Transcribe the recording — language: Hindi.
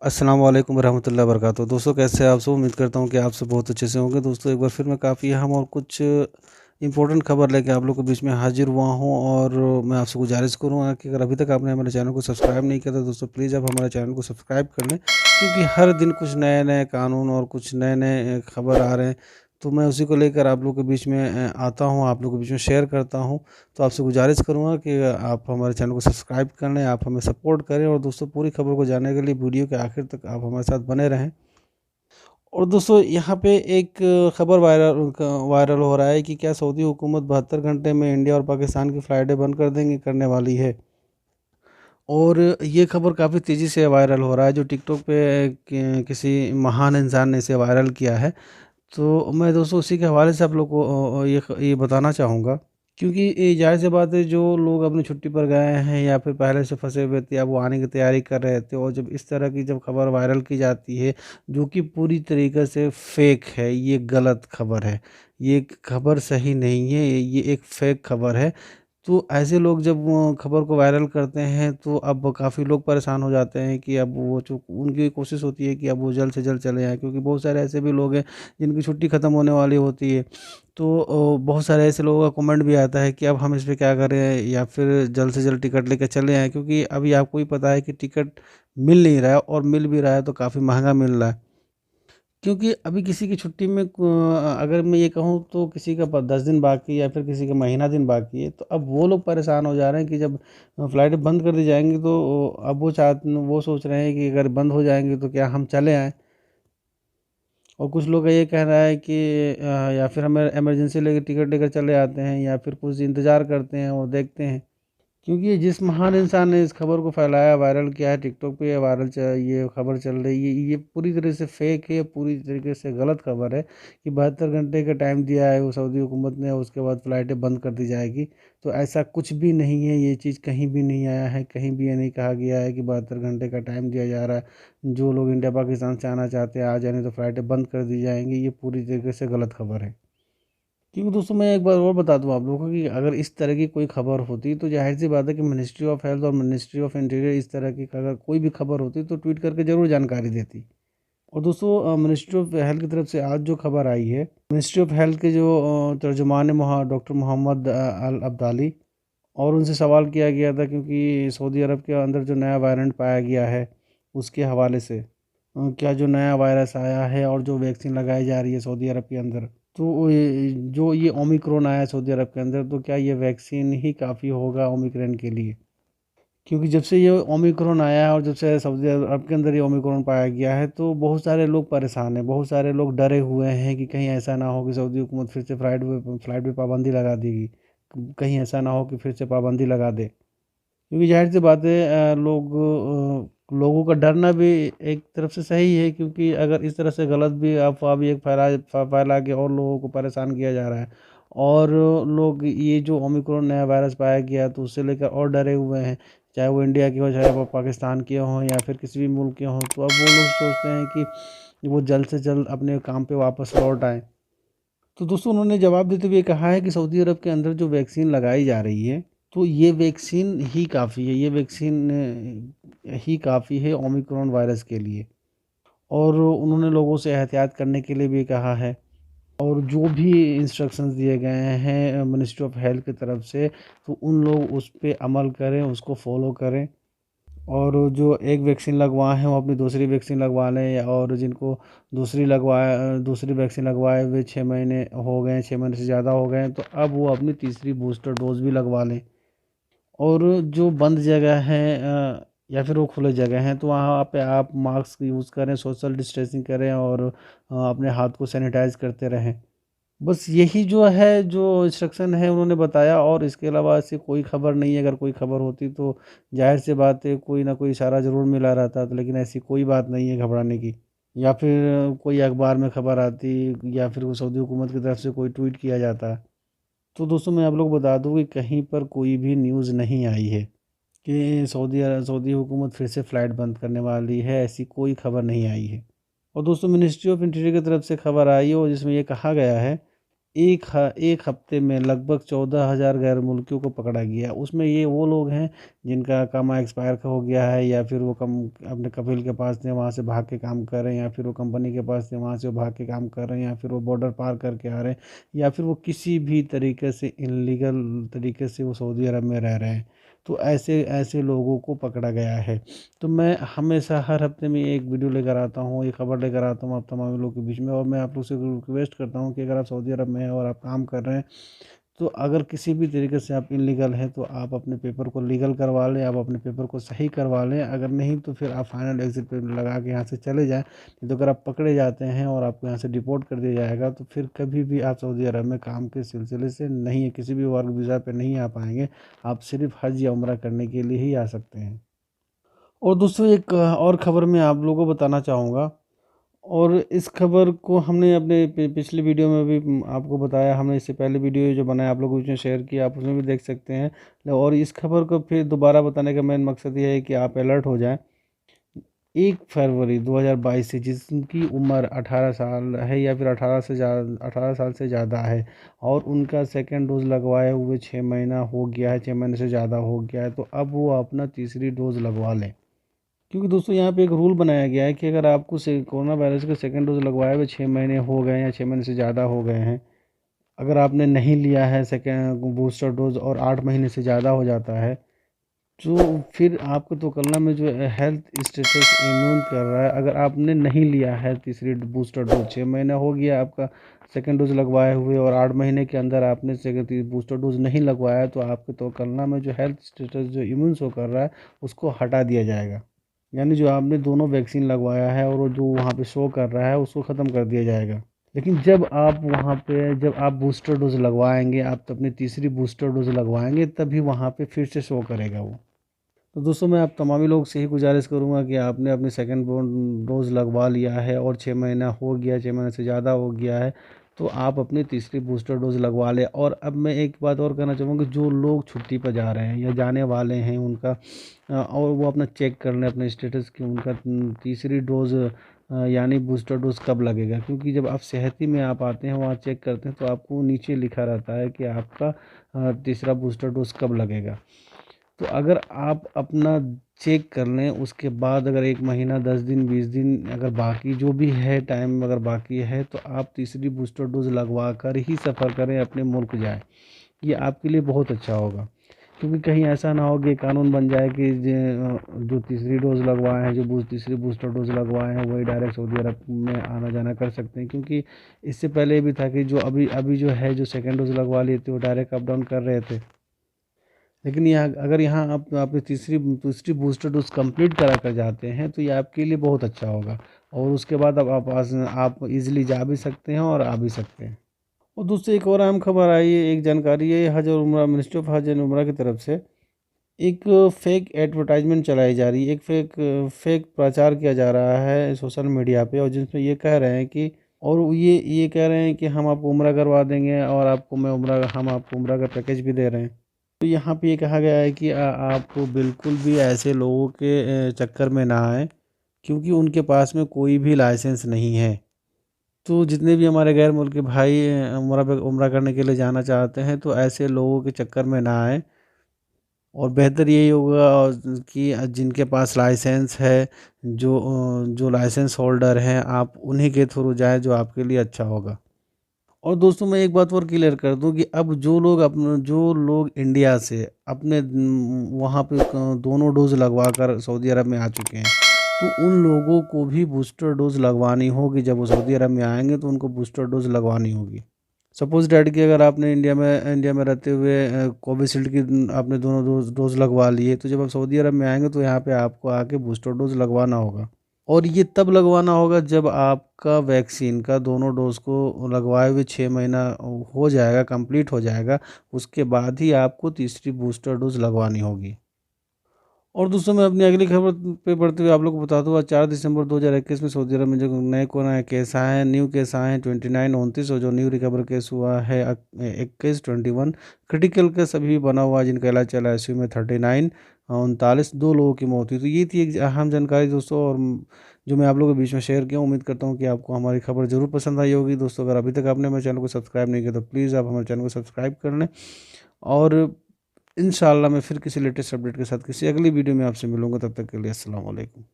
अस्सलाम वालेकुम वरहमतुल्लाहि वबरकातुहू। दोस्तों कैसे हैं आप सब? उम्मीद करता हूँ कि आप सब बहुत अच्छे से होंगे। दोस्तों एक बार फिर मैं काफ़ी अहम और कुछ इम्पोर्टेंट खबर लेके आप लोगों के बीच में हाजिर हुआ हूँ और मैं आपसे गुजारिश करूँगा कि अगर अभी तक आपने हमारे चैनल को सब्सक्राइब नहीं किया तो दोस्तों प्लीज़ आप हमारे चैनल को सब्सक्राइब कर लें, क्योंकि हर दिन कुछ नए-नए कानून और कुछ नए-नए खबर आ रहे हैं। तो मैं उसी को लेकर आप लोगों के बीच में आता हूँ, आप लोगों के बीच में शेयर करता हूँ। तो आपसे गुजारिश करूँगा कि आप हमारे चैनल को सब्सक्राइब कर लें, आप हमें सपोर्ट करें और दोस्तों पूरी खबर को जानने के लिए वीडियो के आखिर तक आप हमारे साथ बने रहें। और दोस्तों यहाँ पे एक खबर वायरल हो रहा है कि क्या सऊदी हुकूमत 72 घंटे में इंडिया और पाकिस्तान की फ़्लाइटें बंद करने वाली है। और ये खबर काफ़ी तेज़ी से वायरल हो रहा है, जो टिकटॉक पे किसी महान इंसान ने इसे वायरल किया है। तो मैं दोस्तों उसी के हवाले से आप लोग को ये बताना चाहूँगा, क्योंकि ये ज़ाहिर-सी बात है, जो लोग अपनी छुट्टी पर गए हैं या फिर पहले से फँसे हुए थे या वो आने की तैयारी कर रहे थे, और जब इस तरह की जब खबर वायरल की जाती है, जो कि पूरी तरीक़े से फ़ेक है, ये गलत खबर है, ये खबर सही नहीं है, ये एक फ़ेक खबर है। तो ऐसे लोग जब वो खबर को वायरल करते हैं, तो अब काफ़ी लोग परेशान हो जाते हैं कि अब वो जो उनकी कोशिश होती है कि अब वो जल्द से जल्द चले आएँ, क्योंकि बहुत सारे ऐसे भी लोग हैं जिनकी छुट्टी ख़त्म होने वाली होती है। तो बहुत सारे ऐसे लोगों का कमेंट भी आता है कि अब हम इस पे क्या करें, या फिर जल्द से जल्द टिकट लेके चले आएँ, क्योंकि अभी आपको ही पता है कि टिकट मिल नहीं रहा है, और मिल भी रहा है तो काफ़ी महँगा मिल रहा है। क्योंकि अभी किसी की छुट्टी में अगर मैं ये कहूँ तो किसी का 10 दिन बाकी है या फिर किसी का महीना दिन बाकी है, तो अब वो लोग परेशान हो जा रहे हैं कि जब फ्लाइटें बंद कर दी जाएँगी तो अब वो सोच रहे हैं कि अगर बंद हो जाएँगी तो क्या हम चले आएँ? और कुछ लोग का ये कहना है कि या फिर हम इमरजेंसी लेके टिकट लेकर चले आते हैं, या फिर कुछ इंतज़ार करते हैं और देखते हैं। क्योंकि ये जिस महान इंसान ने इस खबर को फैलाया, वायरल किया है, टिकटॉक पे ये खबर चल रही है, ये पूरी तरह से फेक है, पूरी तरीके से गलत खबर है कि 72 घंटे का टाइम दिया है वो सऊदी हुकूमत ने, उसके बाद फ़्लाइटें बंद कर दी जाएगी। तो ऐसा कुछ भी नहीं है, ये चीज़ कहीं भी नहीं आया है, कहीं भी ये नहीं कहा गया है कि 72 घंटे का टाइम दिया जा रहा है। जो लोग इंडिया पाकिस्तान से आना चाहते हैं आ जाए, नहीं तो फ़्लाइटें बंद कर दी जाएँगी, ये पूरी तरीके से गलत खबर है। क्योंकि दोस्तों मैं एक बार और बता दूँ आप लोगों को कि अगर इस तरह की कोई खबर होती तो ज़ाहिर-सी बात है कि मिनिस्ट्री ऑफ हेल्थ और मिनिस्ट्री ऑफ इंटीरियर इस तरह की अगर कोई भी खबर होती तो ट्वीट करके ज़रूर जानकारी देती। और दोस्तों मिनिस्ट्री ऑफ हेल्थ की तरफ से आज जो खबर आई है, मिनिस्ट्री ऑफ हेल्थ के जो तर्जुमान डॉक्टर मोहम्मद अल अब्दाली, और उनसे सवाल किया गया था क्योंकि सऊदी अरब के अंदर जो नया वेरिएंट पाया गया है, उसके हवाले से क्या जो नया वायरस आया है और जो वैक्सीन लगाई जा रही है सऊदी अरब के अंदर, तो जो ये ओमिक्रॉन आया है सऊदी अरब के अंदर, तो क्या ये वैक्सीन ही काफ़ी होगा ओमिक्रॉन के लिए? क्योंकि जब से ये ओमिक्रॉन आया है और जब से सऊदी अरब के अंदर ये ओमिक्रॉन पाया गया है, तो बहुत सारे लोग परेशान हैं, बहुत सारे लोग डरे हुए हैं कि कहीं ऐसा ना हो कि सऊदी हुकूमत फिर से फ्लाइट पे पाबंदी लगा देगी। कहीं ऐसा ना हो कि फिर से पाबंदी लगा दे। क्योंकि ज़ाहिर-सी बात है लोगों का डरना भी एक तरफ से सही है, क्योंकि अगर इस तरह से गलत भी अफ़वाह भी एक फैला के और लोगों को परेशान किया जा रहा है, और लोग ये जो ओमिक्रॉन नया वायरस पाया गया है तो उससे लेकर और डरे हुए हैं, चाहे वो इंडिया के हों, चाहे वो पाकिस्तान के हों या फिर किसी भी मुल्क के हों, तो अब वो लोग सोचते हैं कि वो जल्द से जल्द अपने काम पे वापस लौट आएँ। तो दोस्तों उन्होंने जवाब देते हुए कहा है कि सऊदी अरब के अंदर जो वैक्सीन लगाई जा रही है, तो ये वैक्सीन ही काफ़ी है, ये वैक्सीन ही काफ़ी है ओमिक्रॉन वायरस के लिए। और उन्होंने लोगों से एहतियात करने के लिए भी कहा है, और जो भी इंस्ट्रक्शंस दिए गए हैं मिनिस्ट्री ऑफ हेल्थ की तरफ से, तो उन लोग उस पे अमल करें, उसको फ़ॉलो करें, और जो एक वैक्सीन लगवाए हैं वो अपनी दूसरी वैक्सीन लगवा लें, और जिनको दूसरी वैक्सीन लगवाए हुए 6 महीने हो गए हैं, 6 महीने से ज़्यादा हो गए हैं, तो अब वो अपनी तीसरी बूस्टर डोज़ भी लगवा लें। और जो बंद जगह हैं या फिर वो खुले जगह हैं, तो वहाँ पे आप मास्क यूज़ करें, सोशल डिस्टेंसिंग करें, और अपने हाथ को सैनिटाइज़ करते रहें। बस यही जो है, जो इंस्ट्रक्शन है उन्होंने बताया, और इसके अलावा ऐसी कोई खबर नहीं है। अगर कोई खबर होती तो ज़ाहिर-सी बात है कोई ना कोई इशारा ज़रूर मिला रहता, तो लेकिन ऐसी कोई बात नहीं है घबराने की। या फिर कोई अखबार में खबर आती, या फिर वो सऊदी हुकूमत की तरफ से कोई ट्वीट किया जाता। तो दोस्तों मैं आप लोग को बता दूँ कि कहीं पर कोई भी न्यूज़ नहीं आई है कि सऊदी हुकूमत फिर से फ़्लाइट बंद करने वाली है, ऐसी कोई खबर नहीं आई है। और दोस्तों मिनिस्ट्री ऑफ इंटीरियर की तरफ से खबर आई है, और जिसमें ये कहा गया है एक हफ्ते में लगभग 14,000 गैर मुल्कियों को पकड़ा गया। उसमें ये वो लोग हैं जिनका अकामा एक्सपायर का हो गया है, या फिर वो कम अपने कफ़ील के पास थे वहाँ से भाग के काम कर रहे हैं, या फिर वो कंपनी के पास थे वहाँ से वो भाग के काम कर रहे हैं, या फिर वो बॉर्डर पार करके आ रहे हैं, या फिर वो किसी भी तरीके से इल्लीगल तरीके से वो सऊदी अरब में रह रहे हैं। तो ऐसे ऐसे लोगों को पकड़ा गया है। तो मैं हमेशा हर हफ्ते में एक वीडियो लेकर आता हूँ, एक खबर लेकर आता हूँ आप तमाम लोगों के बीच में। और मैं आप लोग से रिक्वेस्ट करता हूँ कि अगर आप सऊदी अरब में हैं और आप काम कर रहे हैं, तो अगर किसी भी तरीके से आप इल्लीगल हैं तो आप अपने पेपर को लीगल करवा लें, आप अपने पेपर को सही करवा लें। अगर नहीं तो फिर आप फाइनल एग्ज़िट पे लगा के यहाँ से चले जाएँ। नहीं तो अगर आप पकड़े जाते हैं और आपको यहाँ से डिपोर्ट कर दिया जाएगा, तो फिर कभी भी आप सऊदी अरब में काम के सिलसिले से नहीं, किसी भी वर्क वीज़ा पे नहीं आ पाएँगे। आप सिर्फ़ हज या उम्रा करने के लिए ही आ सकते हैं। और दोस्तों एक और ख़बर मैं आप लोगों को बताना चाहूँगा, और इस ख़बर को हमने अपने पिछली वीडियो में भी आपको बताया। हमने इससे पहले वीडियो जो बनाया आप लोगों के बीच में शेयर किया, आप उसमें भी देख सकते हैं। और इस ख़बर को फिर दोबारा बताने का मेन मकसद ये है कि आप अलर्ट हो जाएं। 1 फरवरी 2022 से जिनकी उम्र 18 साल है या फिर 18 साल से ज़्यादा है, और उनका सेकेंड डोज़ लगवाए हुए 6 महीना हो गया है, 6 महीने से ज़्यादा हो गया है, तो अब वो अपना तीसरी डोज़ लगवा लें। क्योंकि दोस्तों यहाँ पे एक रूल बनाया गया है कि अगर आपको से कोरोना वायरस का सेकंड डोज़ लगवाए हुए 6 महीने हो गए हैं या 6 महीने से ज़्यादा हो गए हैं, अगर आपने नहीं लिया है सेकंड बूस्टर डोज़ और 8 महीने से ज़्यादा हो जाता है, तो फिर आपको तो तुलना में जो हेल्थ स्टेटस इम्यून कर रहा है। अगर आपने नहीं लिया है तीसरी बूस्टर डोज़, 6 महीना हो गया आपका सेकंड डोज़ लगवाए हुए और 8 महीने के अंदर आपने सेकंड बूस्टर डोज़ नहीं लगवाया, तो आपके तो तुलना में जो हेल्थ स्टेटस जो इम्यून शो कर रहा है, उसको हटा दिया जाएगा। यानी जो आपने दोनों वैक्सीन लगवाया है और वो जो वहाँ पे शो कर रहा है, उसको ख़त्म कर दिया जाएगा। लेकिन जब आप बूस्टर डोज़ लगवाएँगे, आप तो अपनी तीसरी बूस्टर डोज़ लगवाएँगे, तभी वहाँ पे फिर से शो करेगा वो। तो दोस्तों मैं आप तमामी लोग से ही गुज़ारिश करूँगा कि आपने अपनी सेकंड डोज़ लगवा लिया है और 6 महीना हो गया, 6 महीने से ज़्यादा हो गया है, तो आप अपनी तीसरी बूस्टर डोज़ लगवा लें। और अब मैं एक बात और कहना चाहूँगा कि जो लोग छुट्टी पर जा रहे हैं या जाने वाले हैं, उनका और वो अपना चेक कर लें अपने स्टेटस कि उनका तीसरी डोज़ यानी बूस्टर डोज़ कब लगेगा। क्योंकि जब आप सेहती में आप आते हैं, वहाँ चेक करते हैं, तो आपको नीचे लिखा रहता है कि आपका तीसरा बूस्टर डोज़ कब लगेगा। तो अगर आप अपना चेक कर लें, उसके बाद अगर 1 महीना, 10 दिन, 20 दिन अगर बाकी जो भी है टाइम अगर बाकी है, तो आप तीसरी बूस्टर डोज़ लगवा कर ही सफ़र करें, अपने मुल्क जाएँ। ये आपके लिए बहुत अच्छा होगा। क्योंकि कहीं ऐसा ना हो कि कानून बन जाए कि जो तीसरी डोज़ लगवाए हैं, जो तीसरी बूस्टर डोज़ लगवाए हैं, वही डायरेक्ट सऊदी अरब में आना-जाना कर सकते हैं। क्योंकि इससे पहले ये भी था कि जो अभी अभी जो है, जो सेकंड डोज़ लगवा लिए थे, वो डायरेक्ट अप डाउन कर रहे थे। लेकिन यहाँ अगर यहाँ आप आपने तीसरी बूस्टर डोज़ कंप्लीट करा कर जाते हैं, तो ये आपके लिए बहुत अच्छा होगा। और उसके बाद अब आप ईज़िली जा भी सकते हैं और आ भी सकते हैं। और दूसरी एक और अहम खबर आई है, एक जानकारी है, हज और उम्रा, मिनिस्ट्री ऑफ हज एंड उम्रा की तरफ से एक फेक एडवर्टाइजमेंट चलाई जा रही है। एक फेक प्रचार किया जा रहा है सोशल मीडिया पे, और जिसमें ये कह रहे हैं कि, और ये कह रहे हैं कि हम आपको उम्रा करवा देंगे और हम आपको उम्रा का पैकेज भी दे रहे हैं। तो यहाँ पे ये कहा गया है कि आप बिल्कुल भी ऐसे लोगों के चक्कर में ना आएँ, क्योंकि उनके पास में कोई भी लाइसेंस नहीं है। तो जितने भी हमारे गैर मुल्की भाई उम्रा करने के लिए जाना चाहते हैं, तो ऐसे लोगों के चक्कर में ना आएँ। और बेहतर यही होगा कि जिनके पास लाइसेंस है, जो लाइसेंस होल्डर हैं, आप उन्हीं के थ्रू जाएँ, जो आपके लिए अच्छा होगा। और दोस्तों मैं एक बात और क्लियर कर दूं कि अब जो लोग इंडिया से अपने वहाँ पे दोनों डोज लगवा कर सऊदी अरब में आ चुके हैं, तो उन लोगों को भी बूस्टर डोज लगवानी होगी। जब वो सऊदी अरब में आएंगे तो उनको बूस्टर डोज लगवानी होगी। सपोज़ डैट कि अगर आपने इंडिया में रहते हुए कोविशील्ड की आपने दोनों डोज लगवा लिए, तो जब आप सऊदी अरब में आएंगे तो यहाँ पे आपको आके बूस्टर डोज लगवाना होगा। और ये तब लगवाना होगा जब आपका वैक्सीन का दोनों डोज़ को लगवाए हुए 6 महीना हो जाएगा, कंप्लीट हो जाएगा, उसके बाद ही आपको तीसरी बूस्टर डोज़ लगवानी होगी। और दोस्तों मैं अपनी अगली खबर पे बढ़ते हुए आप लोग को बता दूँ, आज 4 दिसंबर 2021 में सऊदी अरब में जो नए कोरोना केस आए हैं, न्यू केस आए हैं 29, 29, और जो न्यू रिकवर केस हुआ है 21, 21, क्रिटिकल केस अभी भी बना हुआ है जिनका इलाज चला है आईसीयू में 39, 39 2 लोगों की मौत हुई। तो ये थी एक अहम जानकारी दोस्तों, और जो मैं आप लोगों के बीच में शेयर किया। उम्मीद करता हूँ कि आपको हमारी खबर ज़रूर पसंद आई होगी दोस्तों। अगर अभी तक आपने हमारे चैनल को सब्सक्राइब नहीं किया तो प्लीज़ आप हमारे चैनल को सब्सक्राइब कर लें। और इंशाअल्लाह मैं फिर किसी लेटेस्ट अपडेट के साथ किसी अगली वीडियो में आपसे मिलूँगा। तब तक के लिए अस्सलाम वालेकुम।